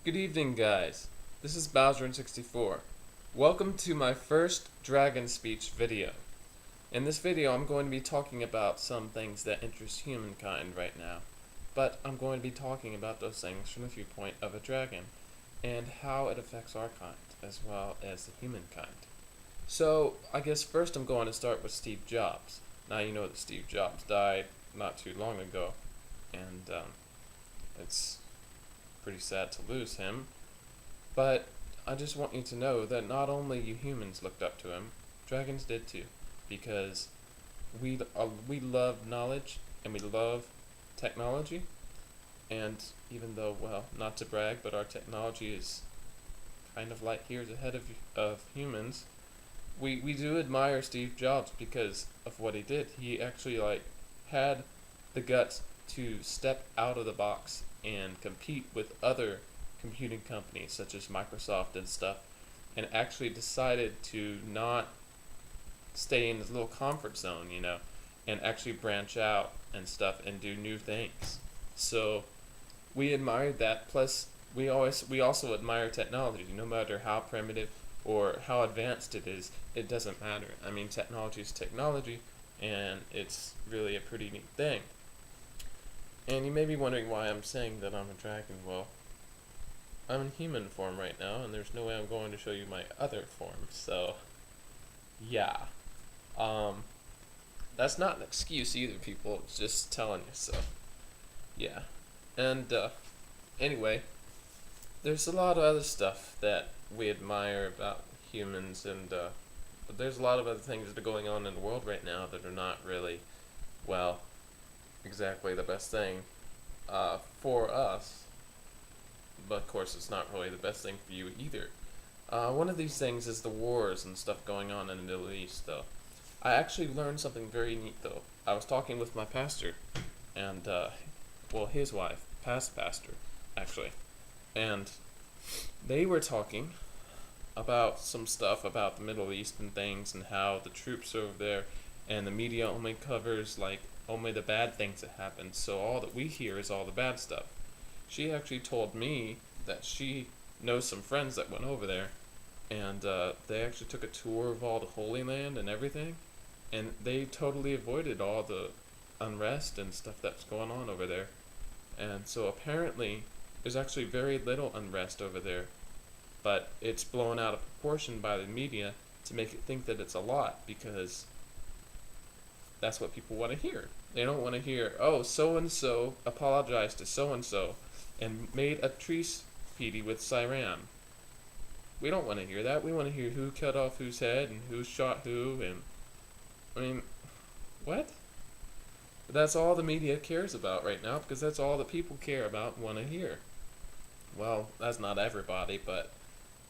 Good evening, guys. This is Bowser64. Welcome to my first Dragon Speech video. In this video, I'm going to be talking about some things that interest humankind right now. But I'm going to be talking about those things from the viewpoint of a dragon, and how it affects our kind, as well as the humankind. So, I guess first I'm going to start with Steve Jobs. Now you know that Steve Jobs died not too long ago, and it's pretty sad to lose him, but I just want you to know that not only you humans looked up to him, dragons did too, because we love knowledge and we love technology, and even though, well, not to brag, but our technology is kind of light years ahead of humans, we do admire Steve Jobs because of what he did. He actually had the guts to step out of the box and compete with other computing companies such as Microsoft and stuff, and actually decided to not stay in his little comfort zone, and actually branch out and stuff and do new things. So we admired that. Plus we also admire technology. No matter how primitive or how advanced it is, it doesn't matter. I mean, technology is technology, and it's really a pretty neat thing. And you may be wondering why I'm saying that I'm a dragon. Well, I'm in human form right now, and there's no way I'm going to show you my other form, so yeah. That's not an excuse either, people. It's just telling you, so yeah. And anyway, there's a lot of other stuff that we admire about humans, and but there's a lot of other things that are going on in the world right now that are not really, well, exactly the best thing for us, but of course it's not really the best thing for you either. One of these things is the wars and stuff going on in the Middle East, though. I actually learned something very neat, though. I was talking with my pastor, and well, his wife, past pastor, actually, and they were talking about some stuff about the Middle East and things, and how the troops over there and the media only covers only the bad things that happen, so all that we hear is all the bad stuff. She actually told me that she knows some friends that went over there, and they actually took a tour of all the Holy Land and everything, and they totally avoided all the unrest and stuff that's going on over there. And so apparently there's actually very little unrest over there, but it's blown out of proportion by the media to make it think that it's a lot, because that's what people want to hear. They don't want to hear, oh, so-and-so apologized to so-and-so and made a treaty treaty with Iran. We don't want to hear that. We want to hear who cut off whose head and who shot who, and I mean, what? But that's all the media cares about right now, because that's all that people care about and want to hear. Well, that's not everybody, but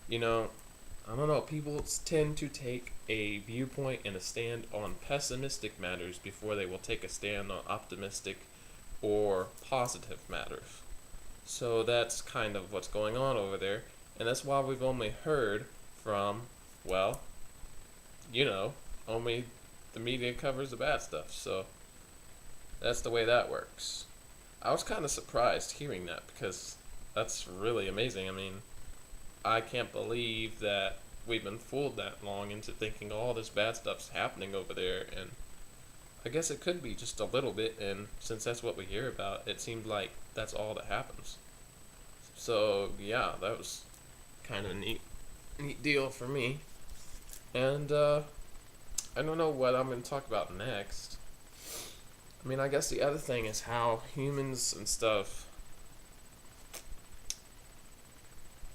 I don't know, people tend to take a viewpoint and a stand on pessimistic matters before they will take a stand on optimistic or positive matters. So that's kind of what's going on over there, and that's why we've only heard from, well, only the media covers the bad stuff, so that's the way that works. I was kind of surprised hearing that, because that's really amazing. I mean, I can't believe that we've been fooled that long into thinking all this bad stuff's happening over there, and I guess it could be just a little bit, and since that's what we hear about, it seemed like that's all that happens. So yeah, that was kind of a neat deal for me. And I don't know what I'm going to talk about next. I mean, I guess the other thing is how humans and stuff,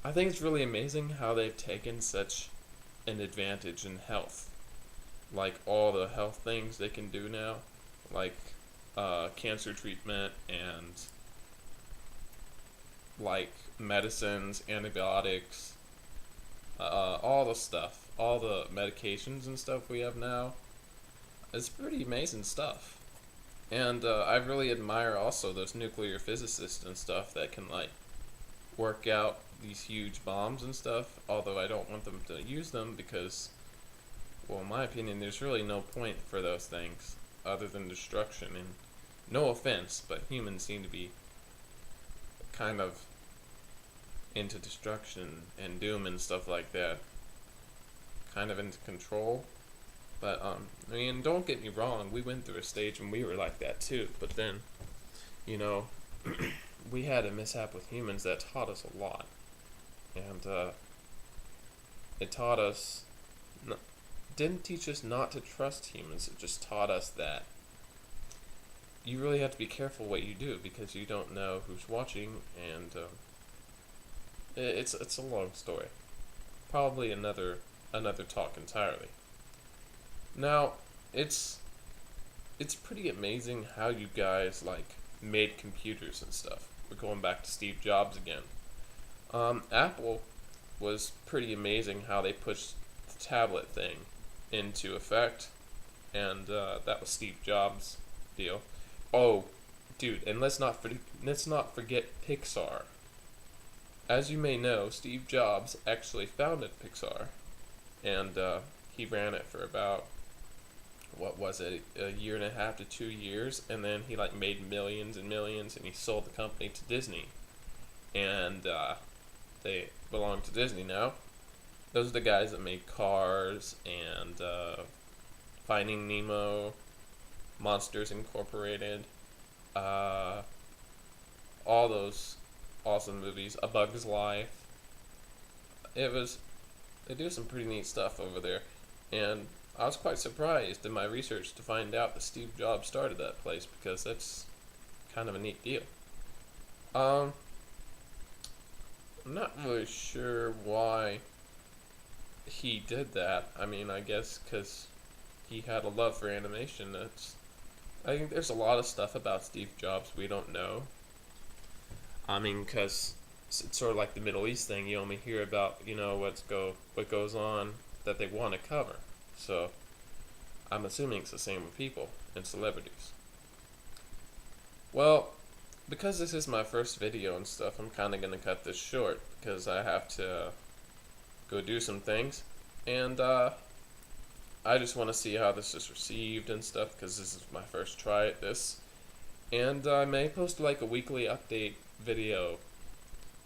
I think it's really amazing how they've taken such an advantage in health. Like all the health things they can do now, like cancer treatment and like medicines, antibiotics, all the stuff, all the medications and stuff we have now. It's pretty amazing stuff. And I really admire also those nuclear physicists and stuff that can work out these huge bombs and stuff, although I don't want them to use them because, well, in my opinion, there's really no point for those things other than destruction. And no offense, but humans seem to be kind of into destruction and doom and stuff like that, kind of into control. But I mean, don't get me wrong, we went through a stage when we were like that too. But then, you know, we had a mishap with humans that taught us a lot, and it taught us, didn't teach us not to trust humans. It just taught us that you really have to be careful what you do because you don't know who's watching, and it's a long story. Probably another talk entirely. Now, it's pretty amazing how you guys like made computers and stuff. We're going back to Steve Jobs again. Apple was pretty amazing how they pushed the tablet thing into effect, and that was Steve Jobs' deal. Oh, dude, and let's not forget Pixar. As you may know, Steve Jobs actually founded Pixar, and he ran it for about, what was it, a year and a half to 2 years, and then he like made millions and millions, and he sold the company to Disney, and they belong to Disney now. Those are the guys that made Cars and Finding Nemo, Monsters Incorporated, all those awesome movies, A Bug's Life. They do some pretty neat stuff over there, and I was quite surprised in my research to find out that Steve Jobs started that place, because that's kind of a neat deal. I'm not really sure why he did that. I mean, I guess because he had a love for animation. I think there's a lot of stuff about Steve Jobs we don't know. I mean, because it's sort of like the Middle East thing. You only hear about, what goes on that they want to cover. So I'm assuming it's the same with people and celebrities. Well, because this is my first video and stuff, I'm kind of going to cut this short because I have to go do some things. And I just want to see how this is received and stuff, because this is my first try at this. And I may post like a weekly update video,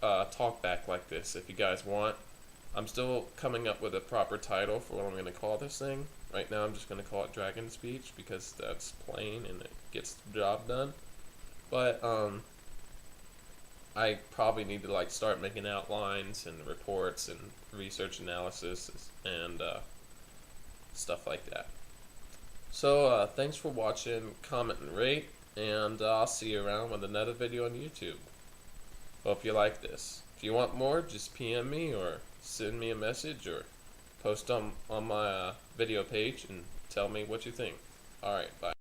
talk back like this if you guys want. I'm still coming up with a proper title for what I'm going to call this thing. Right now I'm just going to call it Dragon Speech because that's plain and it gets the job done. But I probably need to like start making outlines and reports and research analysis and stuff like that. So thanks for watching, comment and rate, and I'll see you around with another video on YouTube. Hope you like this. If you want more, just PM me or send me a message or post on my video page and tell me what you think. Alright, bye.